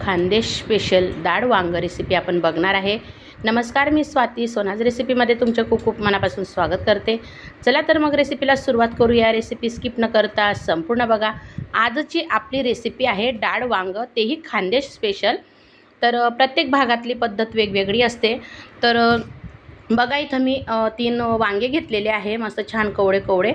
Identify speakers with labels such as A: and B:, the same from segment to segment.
A: Khandesh special डाळ वांग recipe आपण बघणार आहे। नमस्कार, मी स्वाती सोनाज रेसिपीमध्ये तुमचं खूप खूप मनापासून स्वागत करते। चला तर मग रेसिपीला सुरुवात करूया। रेसिपी स्किप न करता संपूर्ण बघा। आजची आपली रेसिपी आहे डाळ वांग, तेही खानदेश स्पेशल। तर प्रत्येक भागातली पद्धत वेगवेगळी असते। तर बघा इथं मी 3 वांगे घेतलेले आहे, मस्त छान कवळे कवळे,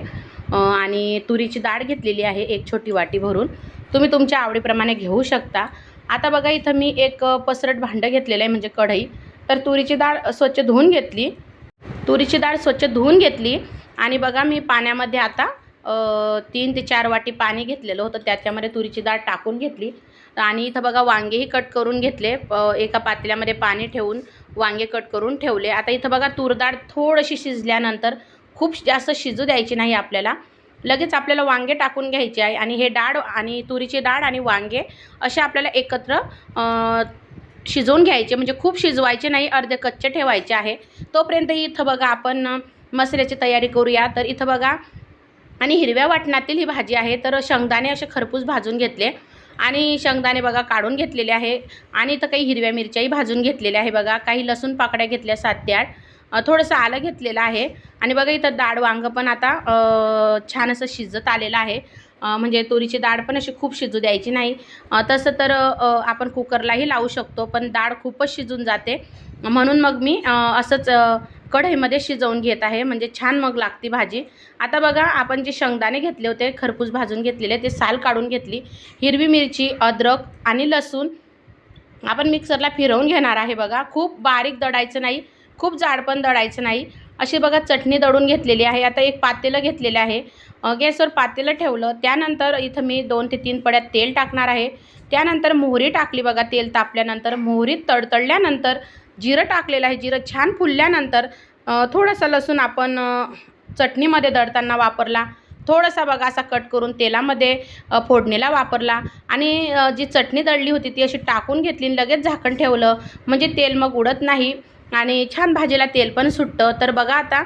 A: आणि तुरीची डाळ घेतलेली आहे एक छोटी वाटी भरून। तुम्ही तुमच्या आवडीप्रमाणे घेऊ शकता। आता बघा इथं मी एक पसरट भांडं घेतलेलं आहे, म्हणजे कढई। तर तुरीची डाळ स्वच्छ धुवून घेतली, आणि बघा मी पाण्यामध्ये आता 3 ते 4 वाटी पाणी घेतलेलं होतं, त्याच्यामध्ये तुरीची डाळ टाकून घेतली। आणि इथं बघा वांगेही कट करून घेतले, एका पातेल्यामध्ये पाणी ठेवून वांगे कट करून ठेवले। आता इथं बघा तूर डाळ थोडीशी शिजल्यानंतर, खूप जास्त शिजू द्यायची नाही आपल्याला, लगेच आपल्याला वांगे टाकून घ्यायचे आहे। आणि हे डाळ आणि तुरीची डाळ आणि वांगे असे आपल्याला एकत्र शिजवून घ्यायचे, म्हणजे खूप शिजवायचे नाही, अर्धे कच्चे ठेवायचे आहे। तोपर्यंत इथं बघा आपण मसाल्याची तयारी करूया। तर इथं बघा, आणि हिरव्या वाटणातील ही भाजी आहे, तर शेंगदाणे असे खरपूस भाजून घेतले, आणि शेंगदाणे बघा काढून घेतलेले आहे। आणि इथं काही हिरव्या मिरच्याही भाजून घेतलेल्या आहे बघा, काही लसूण पाकळ्या घेतल्या 7 ते 8, थोडंसं आलं घेतलेलं आहे। आणि बघा इथं डाळ वांग पण आता छान असं शिजत आलेलं आहे, म्हणजे तुरीची डाळ पण अशी खूप शिजू द्यायची नाही। तसं तर आपण कुकरलाही लावू शकतो, पण डाळ खूपच शिजून जाते, म्हणून मग मी असंच कढईमध्ये शिजवून घेत आहे, म्हणजे छान मग लागती भाजी। आता बघा आपण जे शेंगदाणे घेतले होते खरपूस भाजून घेतलेले, ते साल काढून घेतली। हिरवी मिरची, अद्रक आणि लसूण आपण मिक्सरला फिरवून घेणार आहे बघा। खूप बारीक दळायचं नाही, खूप जाड पण दळायचं नाही, अशी बघा चटणी दळून घेतलेली आहे। आता एक पातेलं घेतलेलं आहे, गॅसवर पातेलं ठेवलं, त्यानंतर इथं मी 2 ते 3 पड्या तेल टाकणार आहे। त्यानंतर मोहरी टाकली बघा, तेल तापल्यानंतर मोहरी तडतडल्यानंतर जिरं टाकलेलं आहे। जिरं छान फुलल्यानंतर थोडासा लसूण आपण चटणीमध्ये दळताना वापरला, थोडासा बघा असा कट करून तेलामध्ये फोडणीला वापरला, आणि जी चटणी दळली होती ती अशी टाकून घेतली, लगेच झाकण ठेवलं, म्हणजे तेल मग उडत नाही आणि छान भाजीला तेल पण सुटतं। तर बघा आता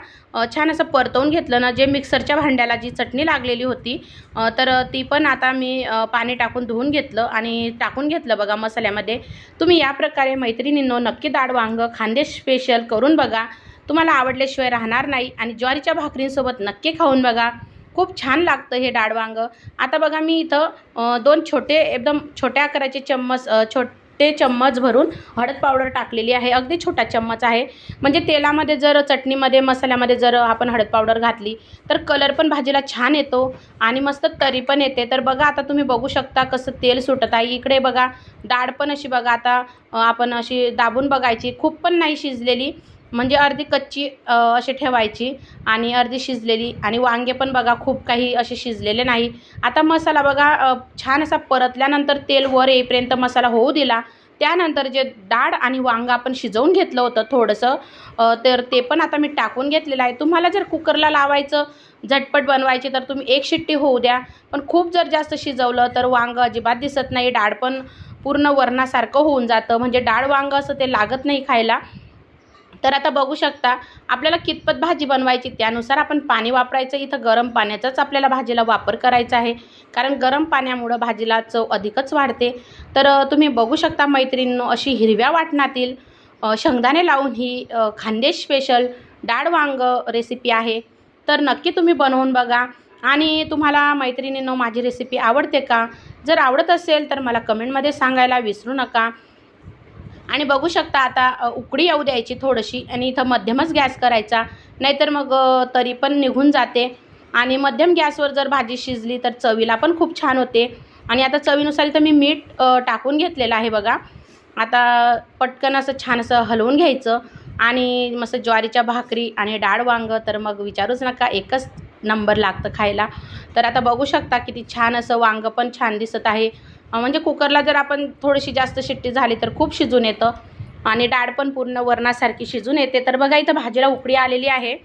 A: छान असं परतवून घेतलं ना, जे मिक्सरच्या भांड्याला जी चटणी लागलेली होती, तर ती पण आता मी पाणी टाकून धुवून घेतलं आणि टाकून घेतलं बघा मसाल्यामध्ये। तुम्ही या प्रकारे मैत्रिणींनो नक्की डाळ वांग खानदेश स्पेशल करून बघा, तुम्हाला आवडल्याशिवाय राहणार नाही। आणि ज्वारीच्या भाकरींसोबत नक्की खाऊन बघा, खूप छान लागतं हे डाळ वांग। आता बघा मी इथं 2 छोटे, एकदम छोट्या आकाराचे चम्मच, छोटे चम्मच भरून हळद पावडर टाकलेली आहे, अगदी छोटा चम्मच आहे। म्हणजे तेलामध्ये जर चटणीमध्ये मसाल्यामध्ये जर आपण हळद पावडर घातली तर कलर पण भाजीला छान येतो आणि मस्त तरी पण येते। तर बघा आता तुम्ही बघू शकता कसं तेल सुटत आहे। इकडे बघा डाळ पण अशी बघा आता आपण अशी दाबून बघायची, खूप पण नाही शिजलेली, म्हणजे अर्धी कच्ची अशी ठेवायची आणि अर्धी शिजलेली। आणि वांगे पण बघा खूप काही असे शिजलेले नाही। आता मसाला बघा छान असा परतल्यानंतर तेल वर येईपर्यंत मसाला होऊ दिला, त्यानंतर जे डाळ आणि वांग आपण शिजवून घेतलं होतं थोडंसं, तर ते पण आता मी टाकून घेतलेलं आहे। तुम्हाला जर कुकरला लावायचं, झटपट बनवायची, तर तुम्ही 1 शिट्टी होऊ द्या, पण खूप जर जास्त शिजवलं तर वांग अजिबात दिसत नाही, डाळ पण पूर्ण वरणासारखं होऊन जातं, म्हणजे डाळ वांग असं ते लागत नाही खायला। तर आता बघू शकता आपल्याला कितपत भाजी बनवायची त्यानुसार आपण पाणी वापरायचं। इथं गरम पाण्याचाच आपल्याला भाजीला वापर करायचा आहे, कारण गरम पाण्यामुळं भाजीला चव अधिकच वाढते। तर तुम्ही बघू शकता मैत्रिणींनो, अशी हिरव्या वाटणातील शेंगदाणे लावून ही खानदेश स्पेशल डाळ वांग रेसिपी आहे। तर नक्की तुम्ही बनवून बघा। आणि तुम्हाला मैत्रिणींनो माझी रेसिपी आवडते का? जर आवडत असेल तर मला कमेंटमध्ये सांगायला विसरू नका। आणि बघू शकता आता उकळी येऊ द्यायची थोडीशी, आणि इथं मध्यमच गॅस करायचा, नाहीतर मग तरी पण निघून जाते। आणि मध्यम गॅसवर जर भाजी शिजली तर चवीला पण खूप छान होते। आणि आता चवीनुसार इथं मी मीठ टाकून घेतलेलं आहे बघा। आता पटकन असं छान असं हलवून घ्यायचं, आणि मस्त ज्वारीच्या भाकरी आणि डाळ वांग तर मग विचारूच नका, एकच नंबर लागतं खायला। तर आता बघू शकता किती छान असं वांग पण छान दिसत आहे, म्हणजे कुकरला जर आपण थोडीशी जास्त शिट्टी झाली तर खूप शिजून येतं, आणि डाळ पण पूर्ण वरणासारखी शिजून येते। तर बघा इथं भाजीला उकळी आलेली आहे,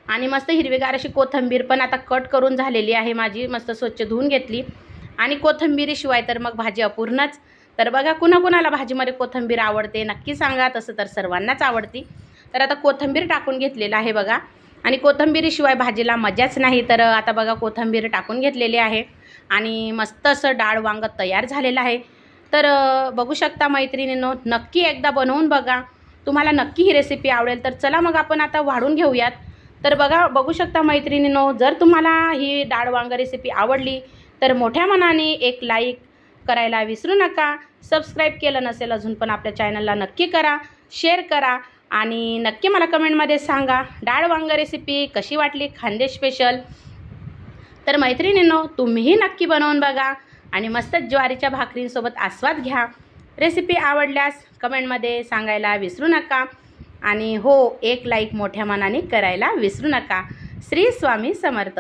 A: आणि मस्त हिरवीगार अशी कोथिंबीर पण आता कट करून झालेली आहे माझी, मस्त स्वच्छ धुवून घेतली। आणि कोथिंबीरीशिवाय तर मग भाजी अपूर्णच। तर बघा कुणाकुणाला भाजीमध्ये कोथिंबीर आवडते नक्की सांगा, तसं तर सर्वांनाच आवडती। तर आता कोथिंबीर टाकून घेतलेलं आहे बघा, आणि कोथिंबीरीशिवाय भाजीला मजाच नाही। तर आता बघा कोथिंबीर टाकून घेतलेली आहे, आणि मस्त असं डाळ वांग तयार झालेलं आहे। तर बघू शकता मैत्रिणींनो, नक्की एकदा बनवून बघा. तुम्हाला नक्की ही रेसिपी आवडेल. तर चला मग आपण आता वाढून घेऊयात. तर बघू शकता मैत्रिणींनो, जर तुम्हाला ही डाळ वांगा रेसिपी आवडली तर मोठ्या मनाने एक लाईक करायला विसरू नका. सबस्क्राईब केलं नसेल अजून पण आपल्या चॅनलला नक्की करा, शेअर करा आणि नक्की मला कमेंटमध्ये सांगा डाळ वांगा रेसिपी कशी वाटली, खानदेश स्पेशल. तर मैत्रिणींनो, तुम्हीही नक्की बनवून बघा आणि मस्त ज्वारीच्या भाकरींसोबत आस्वाद घ्या. रेसिपी आवडल्यास कमेंटमध्ये सांगायला विसरू नका आणि हो, एक लाईक मोठ्या मनाने करायला विसरू नका. श्री स्वामी समर्थ.